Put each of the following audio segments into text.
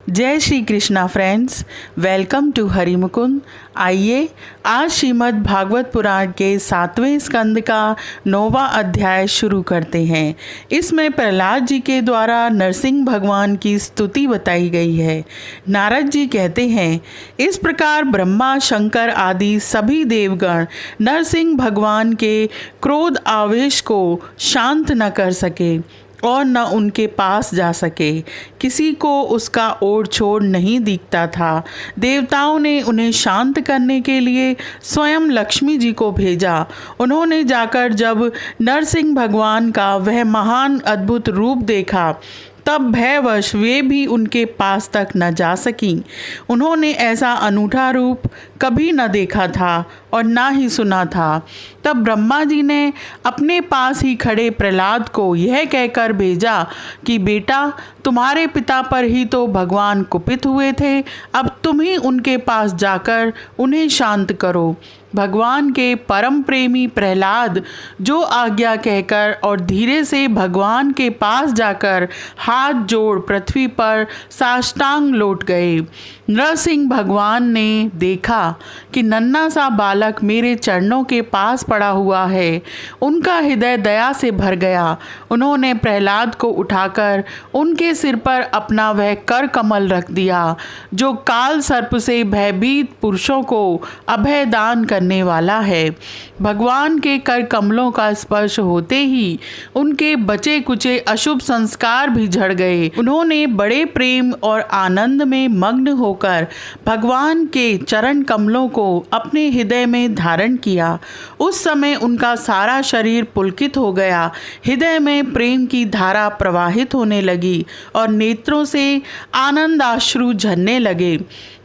जय Shri Krishna friends, welcome to Harimukund. आइए आज श्रीमद् भागवत पुराण के 7वें स्कंद का 9वां अध्याय शुरू करते हैं। इसमें प्रहलाद जी के द्वारा नरसिंह भगवान की स्तुति बताई गई है। नारद जी कहते हैं, इस प्रकार ब्रह्मा, शंकर आदि सभी देवगण नरसिंह भगवान के क्रोध आवेश को शांत न कर सके और न उनके पास जा सके। किसी को उसका ओर छोड़ नहीं दिखता था। देवताओं ने उन्हें शांत करने के लिए स्वयं लक्ष्मी जी को भेजा। उन्होंने जाकर जब नरसिंह भगवान का वह महान अद्भुत रूप देखा, तब भयवश वे भी उनके पास तक न जा सकीं। उन्होंने ऐसा अनूठा रूप कभी न देखा था और ना ही सुना था। तब ब्रह्मा जी ने अपने पास ही खड़े प्रहलाद को यह कहकर भेजा कि बेटा, तुम्हारे पिता पर ही तो भगवान कुपित हुए थे, अब तुम ही उनके पास जाकर उन्हें शांत करो। भगवान के परम प्रेमी प्रहलाद जो आज्ञा कहकर और धीरे से भगवान के पास जाकर हाथ जोड़ पृथ्वी पर साष्टांग लौट गए। नरसिंह भगवान ने देखा कि नन्हा सा बालक मेरे चरणों के पास पड़ा हुआ है। उनका हृदय दया से भर गया। उन्होंने प्रहलाद को उठाकर उनके सिर पर अपना वह कर कमल रख दिया, जो काल सर्प से भयभीत पुरुषों को अभय दान करने वाला है। भगवान के कर कमलों का स्पर्श होते ही उनके बचे कुचे अशुभ संस्कार भी झड़ गए। उन्होंने बड़े प्रेम और आनंद में मग्न होकर भगवान के चरण कमलों को अपने हृदय में धारण किया। उस समय उनका सारा शरीर पुलकित हो गया। हृदय में प्रेम की धारा प्रवाहित होने लगी और नेत्रों से आनंद अश्रु झरने लगे।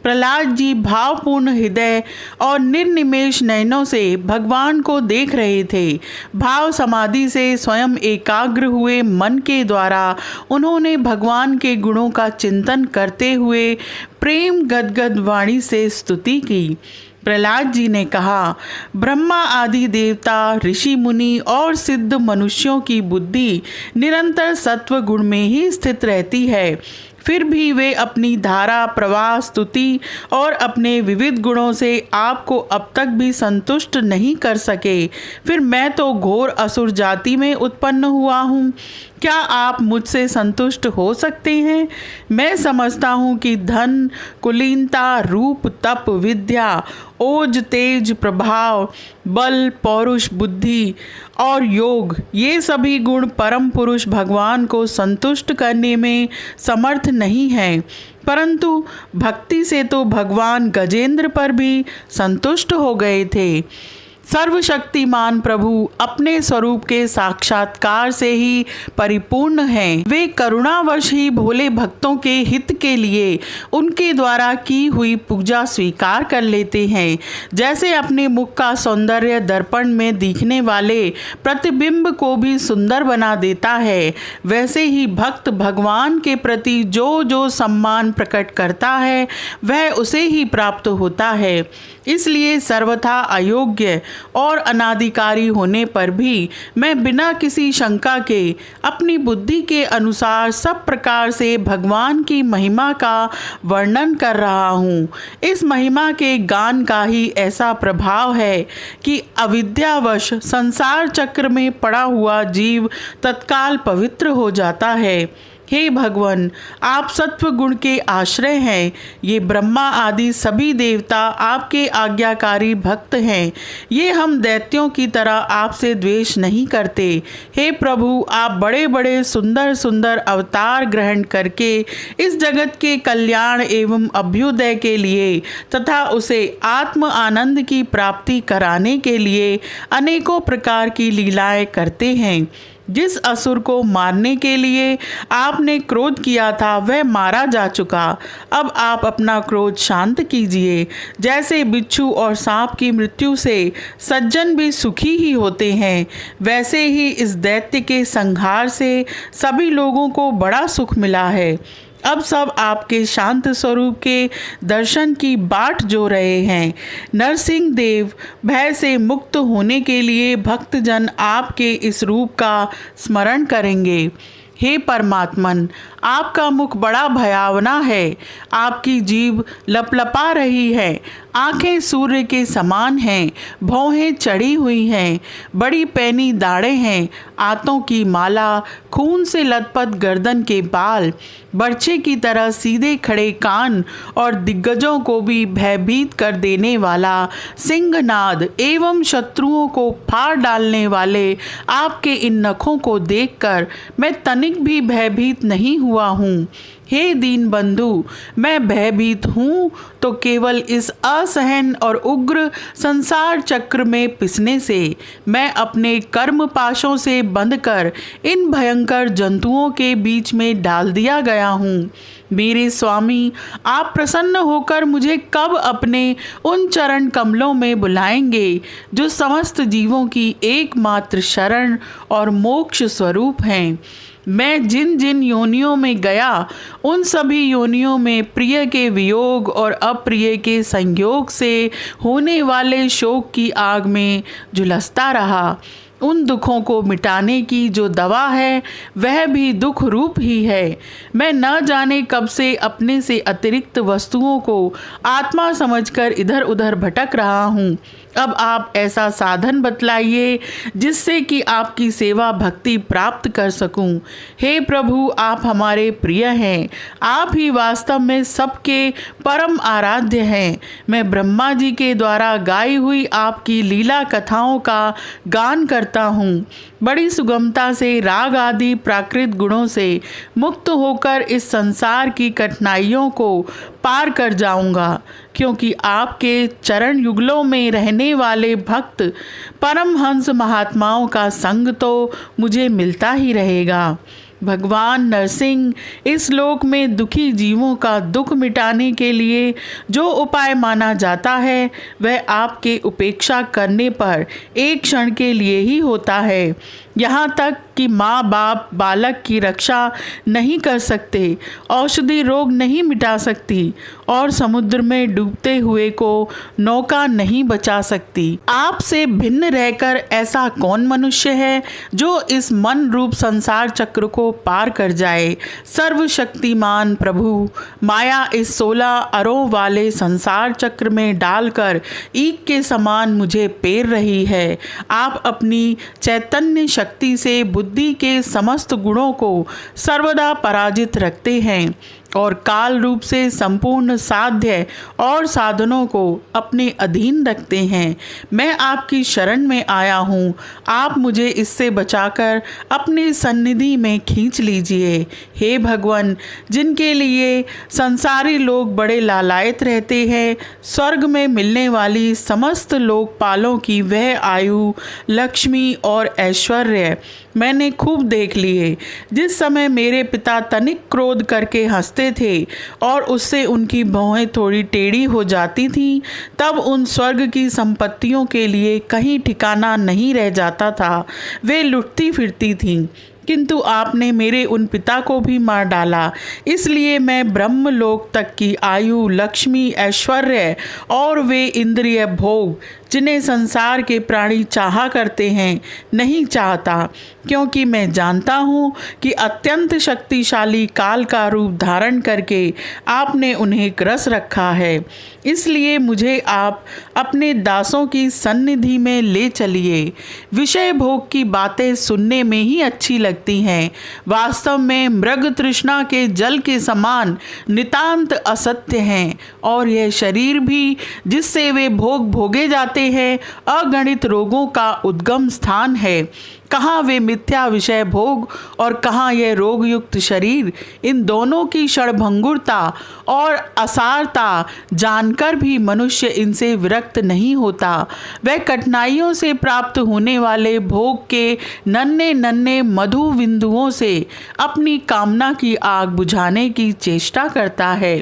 प्रहलाद जी भावपूर्ण हृदय और निर्निमेष नयनों से भगवान को देख रहे थे। भाव समाधि से स्वयं एकाग्र हुए मन के द्वारा उन्होंने भगवान के गुणों का चिंतन करते हुए प्रेम गदगद वाणी से स्तुति की। प्रहलाद जी ने कहा, ब्रह्मा आदि देवता, ऋषि मुनि और सिद्ध मनुष्यों की बुद्धि निरंतर सत्व गुण में ही स्थित रहती है, फिर भी वे अपनी धारा प्रवाह स्तुति और अपने विविध गुणों से आपको अब तक भी संतुष्ट नहीं कर सके। फिर मैं तो घोर असुर जाति में उत्पन्न हुआ हूँ, क्या आप मुझसे संतुष्ट हो सकते हैं? मैं समझता हूँ कि धन, कुलीनता, रूप, तप, विद्या, ओज, तेज, प्रभाव, बल, पौरुष, बुद्धि और योग, ये सभी गुण परम पुरुष भगवान को संतुष्ट करने में समर्थ नहीं हैं, परंतु भक्ति से तो भगवान गजेंद्र पर भी संतुष्ट हो गए थे। सर्वशक्तिमान प्रभु अपने स्वरूप के साक्षात्कार से ही परिपूर्ण हैं। वे करुणावश ही भोले भक्तों के हित के लिए उनके द्वारा की हुई पूजा स्वीकार कर लेते हैं। जैसे अपने मुख का सौंदर्य दर्पण में दिखने वाले प्रतिबिंब को भी सुंदर बना देता है, वैसे ही भक्त भगवान के प्रति जो जो सम्मान प्रकट करता है वह उसे ही प्राप्त होता है। इसलिए सर्वथा अयोग्य और अनाधिकारी होने पर भी मैं बिना किसी शंका के अपनी बुद्धि के अनुसार सब प्रकार से भगवान की महिमा का वर्णन कर रहा हूँ। इस महिमा के गान का ही ऐसा प्रभाव है कि अविद्यावश संसार चक्र में पड़ा हुआ जीव तत्काल पवित्र हो जाता है। हे भगवान, आप सत्व गुण के आश्रय हैं। ये ब्रह्मा आदि सभी देवता आपके आज्ञाकारी भक्त हैं। ये हम दैत्यों की तरह आपसे द्वेष नहीं करते। हे प्रभु, आप बड़े बड़े सुंदर सुंदर अवतार ग्रहण करके इस जगत के कल्याण एवं अभ्युदय के लिए तथा उसे आत्म आनंद की प्राप्ति कराने के लिए अनेकों प्रकार की लीलाएं करते हैं। जिस असुर को मारने के लिए आपने क्रोध किया था वह मारा जा चुका। अब आप अपना क्रोध शांत कीजिए। जैसे बिच्छू और सांप की मृत्यु से सज्जन भी सुखी ही होते हैं, वैसे ही इस दैत्य के संहार से सभी लोगों को बड़ा सुख मिला है। अब सब आपके शांत स्वरूप के दर्शन की बाट जो रहे हैं। नरसिंह देव, भय से मुक्त होने के लिए भक्तजन आपके इस रूप का स्मरण करेंगे। हे परमात्मन, आपका मुख बड़ा भयावना है, आपकी जीभ लपलपा रही है, आंखें सूर्य के समान हैं, भौहें चढ़ी हुई हैं, बड़ी पैनी दाढ़ें हैं, आंतों की माला, खून से लथपथ गर्दन के बाल, बर्छे की तरह सीधे खड़े कान और दिग्गजों को भी भयभीत कर देने वाला सिंहनाद एवं शत्रुओं को फाड़ डालने वाले आपके इन नखों को देखकर मैं तनिक भी भयभीत नहीं हुआ हूँ। हे दीन बंधु, मैं भयभीत हूँ तो केवल इस असहन और उग्र संसार चक्र में पिसने से। मैं अपने कर्म पाशों से बंधकर इन भयंकर जंतुओं के बीच में डाल दिया गया हूँ। मेरे स्वामी, आप प्रसन्न होकर मुझे कब अपने उन चरण कमलों में बुलाएंगे जो समस्त जीवों की एकमात्र शरण और मोक्ष स्वरूप हैं। मैं जिन जिन योनियों में गया उन सभी योनियों में प्रिय के वियोग और अप्रिय के संयोग से होने वाले शोक की आग में झुलसता रहा। उन दुखों को मिटाने की जो दवा है वह भी दुख रूप ही है। मैं न जाने कब से अपने से अतिरिक्त वस्तुओं को आत्मा समझकर इधर उधर भटक रहा हूँ। अब आप ऐसा साधन बतलाइए जिससे कि आपकी सेवा भक्ति प्राप्त कर सकूं। हे प्रभु, आप हमारे प्रिय हैं, आप ही वास्तव में सबके परम आराध्य हैं। मैं ब्रह्मा जी के द्वारा गाई हुई आपकी लीला कथाओं का गान करता हूँ। बड़ी सुगमता से राग आदि प्राकृत गुणों से मुक्त होकर इस संसार की कठिनाइयों को पार कर जाऊंगा, क्योंकि आपके चरण युगलों में रहने वाले भक्त परमहंस महात्माओं का संग तो मुझे मिलता ही रहेगा। भगवान नरसिंह, इस लोक में दुखी जीवों का दुख मिटाने के लिए जो उपाय माना जाता है वह आपके उपेक्षा करने पर एक क्षण के लिए ही होता है। यहाँ तक कि माँ बाप बालक की रक्षा नहीं कर सकते, औषधि रोग नहीं मिटा सकती और समुद्र में डूबते हुए को नौका नहीं बचा सकती। आपसे भिन्न रहकर ऐसा कौन मनुष्य है जो इस मन रूप संसार चक्र को पार कर जाए। सर्वशक्तिमान प्रभु, माया इस 16 अरों वाले संसार चक्र में डालकर ईख के समान मुझे पेर रही है। आप अपनी चैतन्य शक्ति से बुद्धि के समस्त गुणों को सर्वदा पराजित रखते हैं और काल रूप से संपूर्ण साध्य और साधनों को अपने अधीन रखते हैं। मैं आपकी शरण में आया हूँ, आप मुझे इससे बचाकर अपनी सन्निधि में खींच लीजिए। हे भगवान, जिनके लिए संसारी लोग बड़े लालायित रहते हैं, स्वर्ग में मिलने वाली समस्त लोकपालों की वह आयु, लक्ष्मी और ऐश्वर्य मैंने खूब देख लिए। जिस समय मेरे पिता तनिक क्रोध करके हंसते थे और उससे उनकी भौहें थोड़ी टेढ़ी हो जाती थीं, तब उन स्वर्ग की संपत्तियों के लिए कहीं ठिकाना नहीं रह जाता था, वे लुटती फिरती थीं। किंतु आपने मेरे उन पिता को भी मार डाला, इसलिए मैं ब्रह्मलोक तक की आयु, लक्ष्मी, ऐश्वर्य और वे इंद्रिय भोग जिन्हें संसार के प्राणी चाहा करते हैं नहीं चाहता, क्योंकि मैं जानता हूँ कि अत्यंत शक्तिशाली काल का रूप धारण करके आपने उन्हें ग्रस रखा है। इसलिए मुझे आप अपने दासों की सन्निधि में ले चलिए। विषय भोग की बातें सुनने में ही अच्छी लगती हैं, वास्तव में मृग तृष्णा के जल के समान नितांत असत्य हैं, और यह शरीर भी जिससे वे भोग भोगे जाते हैं अगणित रोगों का उद्गम स्थान है। कहाँ वे मिथ्या विषय भोग और कहाँ यह रोग युक्त शरीर, इन दोनों की क्षणभंगुरता और असारता जानकर भी मनुष्य इनसे विरक्त नहीं होता। वह कठिनाइयों से प्राप्त होने वाले भोग के नन्हे नन्हे मधु बिंदुओं से अपनी कामना की आग बुझाने की चेष्टा करता है।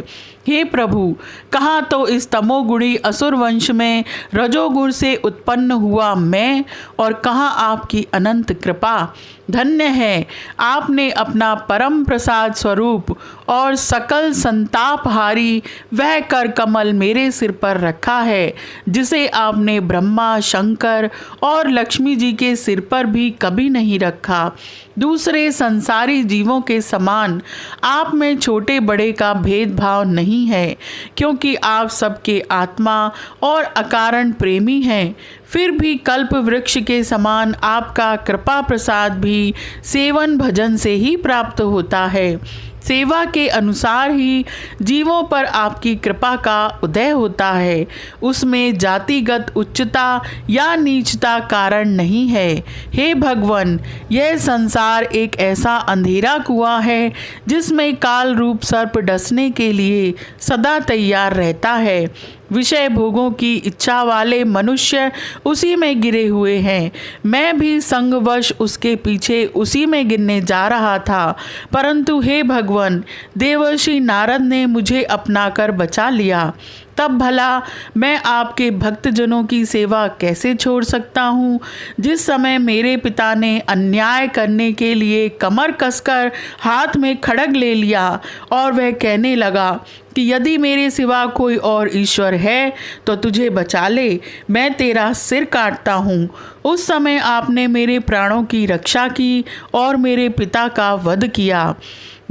हे प्रभु, कहाँ तो इस तमोगुणी असुर वंश में रजोगुण से उत्पन्न हुआ मैं, और कहाँ आपकी अनंत कृपा। धन्य है आपने अपना परम प्रसाद स्वरूप और सकल संतापहारी वह कर कमल मेरे सिर पर रखा है, जिसे आपने ब्रह्मा, शंकर और लक्ष्मी जी के सिर पर भी कभी नहीं रखा। दूसरे संसारी जीवों के समान आप में छोटे बड़े का भेदभाव नहीं है, क्योंकि आप सबके आत्मा और अकारण प्रेमी हैं। फिर भी कल्प वृक्ष के समान आपका कृपा प्रसाद भी सेवन भजन से ही प्राप्त होता है। सेवा के अनुसार ही जीवों पर आपकी कृपा का उदय होता है। उसमें जातिगत उच्चता या नीचता कारण नहीं है। हे भगवान, यह संसार एक ऐसा अंधेरा कुआं है जिसमें काल रूप सर्प डसने के लिए सदा तैयार रहता है। विषय भोगों की इच्छा वाले मनुष्य उसी में गिरे हुए हैं। मैं भी संगवश उसके पीछे उसी में गिरने जा रहा था, परंतु हे भगवान, देवर्षि नारद ने मुझे अपनाकर बचा लिया। तब भला मैं आपके भक्तजनों की सेवा कैसे छोड़ सकता हूँ। जिस समय मेरे पिता ने अन्याय करने के लिए कमर कसकर हाथ में खड्ग ले लिया और वह कहने लगा कि यदि मेरे सिवा कोई और ईश्वर है तो तुझे बचा ले, मैं तेरा सिर काटता हूँ, उस समय आपने मेरे प्राणों की रक्षा की और मेरे पिता का वध किया।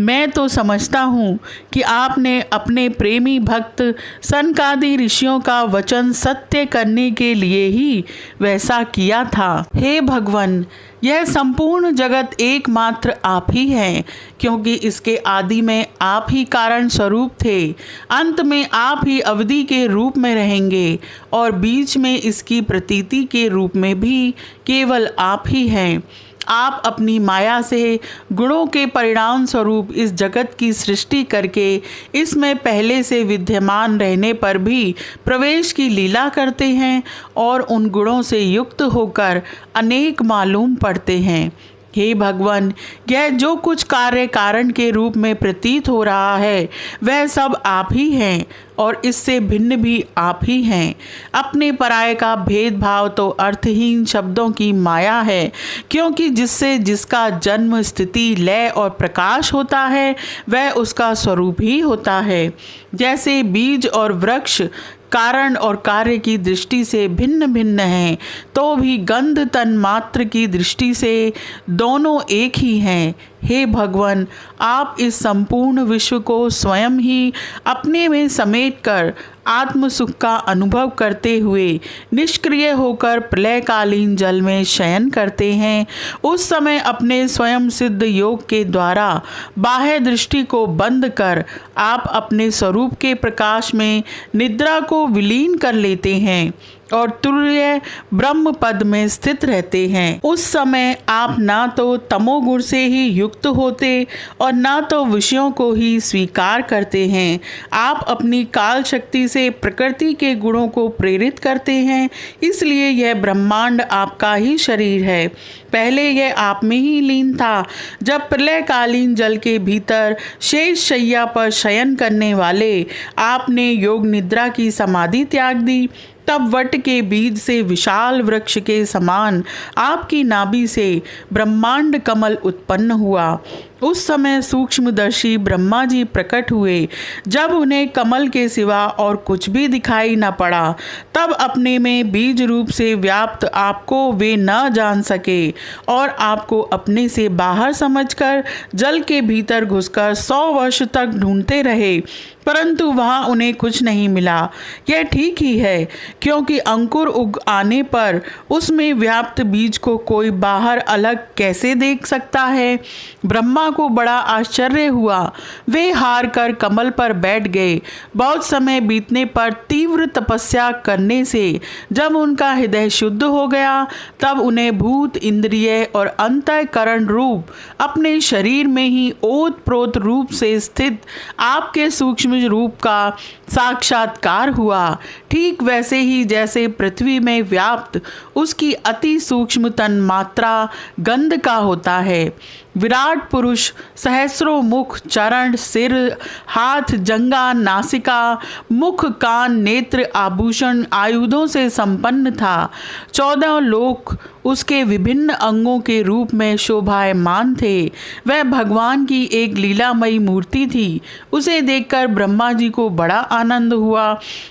मैं तो समझता हूँ कि आपने अपने प्रेमी भक्त सनकादि ऋषियों का वचन सत्य करने के लिए ही वैसा किया था। हे भगवान, यह संपूर्ण जगत एकमात्र आप ही हैं, क्योंकि इसके आदि में आप ही कारण स्वरूप थे, अंत में आप ही अवधि के रूप में रहेंगे और बीच में इसकी प्रतीति के रूप में भी केवल आप ही हैं। आप अपनी माया से गुणों के परिणाम स्वरूप इस जगत की सृष्टि करके इसमें पहले से विद्यमान रहने पर भी प्रवेश की लीला करते हैं और उन गुणों से युक्त होकर अनेक मालूम पड़ते हैं। हे भगवान, यह जो कुछ कार्य कारण के रूप में प्रतीत हो रहा है वह सब आप ही हैं और इससे भिन्न भी आप ही हैं। अपने पराये का भेदभाव तो अर्थहीन शब्दों की माया है, क्योंकि जिससे जिसका जन्म, स्थिति, लय और प्रकाश होता है वह उसका स्वरूप ही होता है। जैसे बीज और वृक्ष कारण और कार्य की दृष्टि से भिन्न भिन्न हैं, तो भी गंध तन मात्र की दृष्टि से दोनों एक ही हैं। हे भगवान, आप इस संपूर्ण विश्व को स्वयं ही अपने में समेटकर आत्म सुख का अनुभव करते हुए निष्क्रिय होकर प्रलयकालीन जल में शयन करते हैं। उस समय अपने स्वयं सिद्ध योग के द्वारा बाह्य दृष्टि को बंद कर आप अपने स्वरूप के प्रकाश में निद्रा को विलीन कर लेते हैं और तुर्य ब्रह्म पद में स्थित रहते हैं। उस समय आप ना तो तमोगुण से ही युक्त होते और ना तो विषयों को ही स्वीकार करते हैं। आप अपनी काल शक्ति से प्रकृति के गुणों को प्रेरित करते हैं, इसलिए यह ब्रह्मांड आपका ही शरीर है। पहले यह आप में ही लीन था। जब प्रलयकालीन जल के भीतर शेष शैया पर शयन करने वाले आपने योग निद्रा की समाधि त्याग दी, तब वट के बीज से विशाल वृक्ष के समान आपकी नाभि से ब्रह्मांड कमल उत्पन्न हुआ। उस समय सूक्ष्मदर्शी ब्रह्मा जी प्रकट हुए। जब उन्हें कमल के सिवा और कुछ भी दिखाई न पड़ा, तब अपने में बीज रूप से व्याप्त आपको वे न जान सके और आपको अपने से बाहर समझकर जल के भीतर घुसकर 100 वर्ष तक ढूंढते रहे, परंतु वहाँ उन्हें कुछ नहीं मिला। यह ठीक ही है, क्योंकि अंकुर उग आने पर उसमें व्याप्त बीज को कोई बाहर अलग कैसे देख सकता है। ब्रह्मा को बड़ा आश्चर्य हुआ। वे हार कर कमल पर बैठ गए। बहुत समय बीतने पर तीव्र तपस्या करने से जब उनका हृदय शुद्ध हो गया, तब उन्हें भूत, इंद्रिय और अंतःकरण रूप अपने शरीर में ही ओत प्रोत रूप से स्थित आपके सूक्ष्म रूप का साक्षात्कार हुआ। ठीक वैसे ही जैसे पृथ्वी में व्याप्त उसकी अति सूक्ष्म तन मात्रा गंध का होता है, विराट पुरुष, सहस्रों मुख, चरण, सिर, हाथ, जंगा, नासिका, मुख, कान, नेत्र, आभूषण, आयुधों से संपन्न था। 14 लोक उसके विभिन्न अंगों के रूप में शोभायमान थे। वह भगवान की एक लीलामयी मूर्ति थी। उसे देखकर ब्रह्मा जी को बड़ा आनंद हुआ।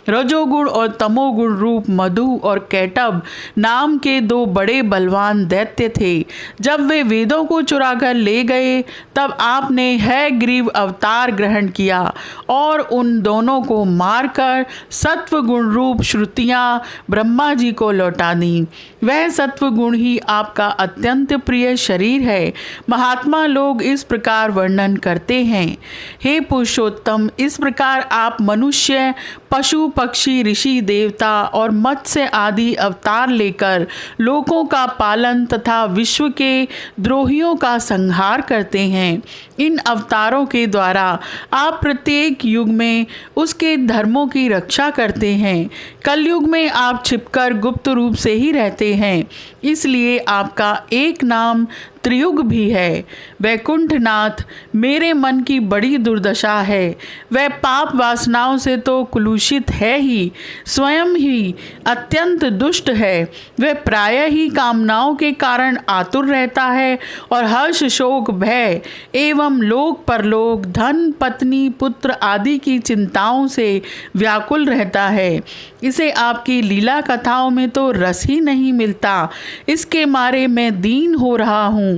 रजोगुण और तमोगुण रूप मधु और कैटभ नाम के 2 बड़े बलवान दैत्य थे। जब वे वेदों को चुराकर ले गए तब आपने हयग्रीव अवतार ग्रहण किया और उन दोनों को मारकर सत्व गुण रूप श्रुतियाँ ब्रह्मा जी को लौटा दी। वह सत्व गुण ही आपका अत्यंत प्रिय शरीर है। महात्मा लोग इस प्रकार वर्णन करते हैं। हे पुरुषोत्तम, इस प्रकार आप मनुष्य, पशु, पक्षी, ऋषि, देवता और मत्स्य आदि अवतार लेकर लोकों का पालन तथा विश्व के द्रोहियों का संहार करते हैं। इन अवतारों के द्वारा आप प्रत्येक युग में उसके धर्मों की रक्षा करते हैं। कलयुग में आप छिपकर गुप्त रूप से ही रहते हैं, इसलिए आपका एक नाम त्रियुग भी है। वैकुंठनाथ, मेरे मन की बड़ी दुर्दशा है। वह पाप वासनाओं से तो कुलूषित है ही, स्वयं ही अत्यंत दुष्ट है। वह प्रायः ही कामनाओं के कारण आतुर रहता है और हर्ष, शोक, भय एवं लोक परलोक, धन, पत्नी, पुत्र आदि की चिंताओं से व्याकुल रहता है। इसे आपकी लीला कथाओं में तो रस ही नहीं मिलता। इसके मारे मैं दीन हो रहा हूँ।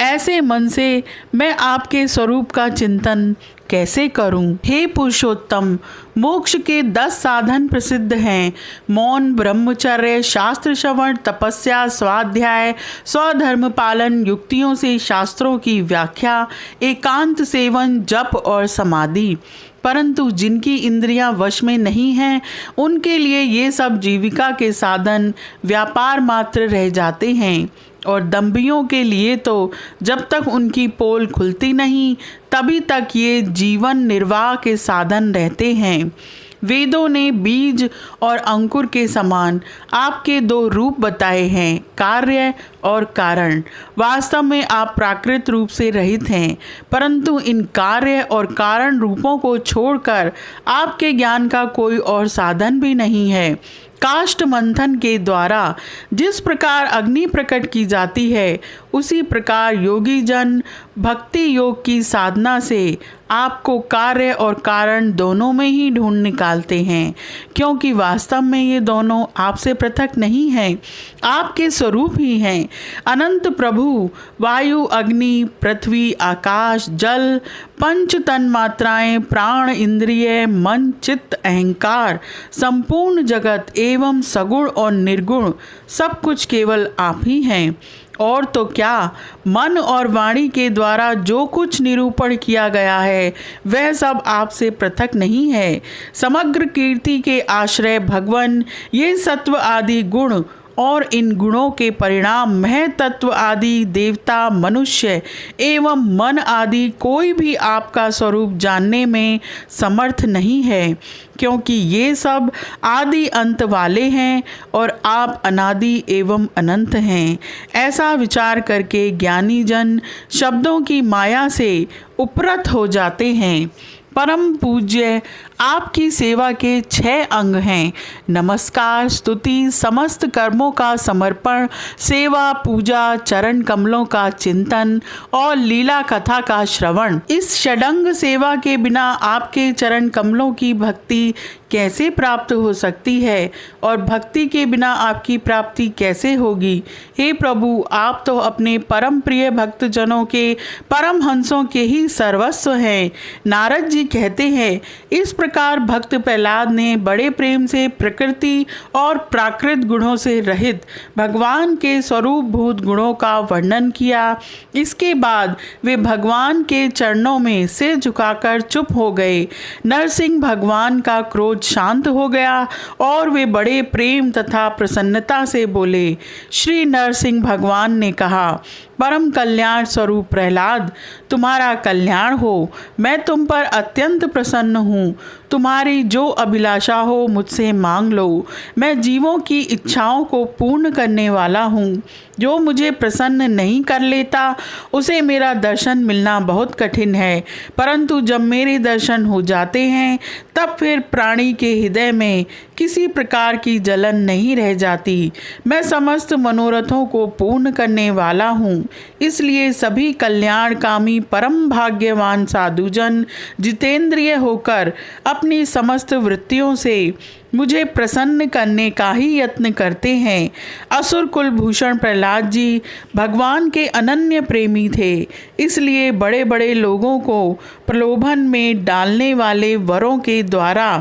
ऐसे मन से मैं आपके स्वरूप का चिंतन कैसे करूं? हे पुरुषोत्तम, मोक्ष के 10 साधन प्रसिद्ध हैं। मौन, ब्रह्मचर्य, शास्त्र श्रवण, तपस्या, स्वाध्याय, स्वधर्म पालन, युक्तियों से शास्त्रों की व्याख्या, एकांत सेवन, जप और समाधि। परंतु जिनकी इंद्रियां वश में नहीं हैं, उनके लिए ये सब जीविका के साधन व्यापार मात्र रह जाते हैं। और दंभियों के लिए तो जब तक उनकी पोल खुलती नहीं तभी तक ये जीवन निर्वाह के साधन रहते हैं। वेदों ने बीज और अंकुर के समान आपके 2 रूप बताए हैं, कार्य और कारण। वास्तव में आप प्राकृत रूप से रहित हैं, परंतु इन कार्य और कारण रूपों को छोड़कर आपके ज्ञान का कोई और साधन भी नहीं है। काष्ठ मंथन के द्वारा जिस प्रकार अग्नि प्रकट की जाती है, उसी प्रकार योगी जन भक्ति योग की साधना से आपको कार्य और कारण दोनों में ही ढूंढ निकालते हैं, क्योंकि वास्तव में ये दोनों आपसे पृथक नहीं हैं, आपके स्वरूप ही हैं। अनंत प्रभु वायु, अग्नि, पृथ्वी, आकाश, जल, पंच तन्मात्राएं, प्राण, इंद्रिय, मन, चित्त, अहंकार, संपूर्ण जगत एवं सगुण और निर्गुण सब कुछ केवल आप ही हैं। और तो क्या, मन और वाणी के द्वारा जो कुछ निरूपण किया गया है वह सब आपसे पृथक नहीं है। समग्र कीर्ति के आश्रय भगवन ये सत्व आदि गुण और इन गुणों के परिणाम महतत्व आदि देवता, मनुष्य एवं मन आदि कोई भी आपका स्वरूप जानने में समर्थ नहीं है, क्योंकि ये सब आदि अंत वाले हैं और आप अनादि एवं अनंत हैं। ऐसा विचार करके ज्ञानी जन शब्दों की माया से उपरत हो जाते हैं। परम पूज्य, आपकी सेवा के 6 अंग हैं: नमस्कार, स्तुति, समस्त कर्मों का समर्पण, सेवा, पूजा, चरण कमलों का चिंतन और लीला कथा का श्रवण। इस षडंग सेवा के बिना आपके चरण कमलों की भक्ति कैसे प्राप्त हो सकती है और भक्ति के बिना आपकी प्राप्ति कैसे होगी? हे प्रभु, आप तो अपने परम प्रिय भक्तजनों के परम हंसों के ही सर्वस्व हैं। नारद जी कहते हैं, इस प्रकार भक्त प्रहलाद ने बड़े प्रेम से प्रकृति और प्राकृत गुणों से रहित भगवान के स्वरूप भूत गुणों का वर्णन किया। इसके बाद वे भगवान के चरणों में सिर झुकाकर चुप हो गए। नरसिंह भगवान का क्रोध शांत हो गया और वे बड़े प्रेम तथा प्रसन्नता से बोले। श्री नरसिंह भगवान ने कहा, परम कल्याण स्वरूप प्रहलाद, तुम्हारा कल्याण हो। मैं तुम पर अत्यंत प्रसन्न हूँ। तुम्हारी जो अभिलाषा हो मुझसे मांग लो। मैं जीवों की इच्छाओं को पूर्ण करने वाला हूँ। जो मुझे प्रसन्न नहीं कर लेता उसे मेरा दर्शन मिलना बहुत कठिन है, परंतु जब मेरे दर्शन हो जाते हैं तब फिर प्राणी के हृदय में किसी प्रकार की जलन नहीं रह जाती। मैं समस्त मनोरथों को पूर्ण करने वाला हूँ। इसलिए सभी कल्याणकामी परम भाग्यवान साधुजन जितेंद्रिय होकर अपनी समस्त वृत्तियों से मुझे प्रसन्न करने का ही यत्न करते हैं। असुर कुलभूषण प्रहलाद जी भगवान के अनन्य प्रेमी थे, इसलिए बड़े बड़े लोगों को प्रलोभन में डालने वाले वरों के द्वारा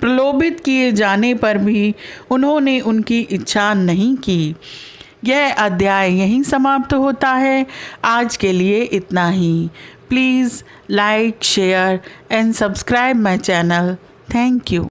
प्रलोभित किए जाने पर भी उन्होंने उनकी इच्छा नहीं की। यह अध्याय यहीं समाप्त होता है। आज के लिए इतना ही। Please like, share and subscribe my channel. Thank you.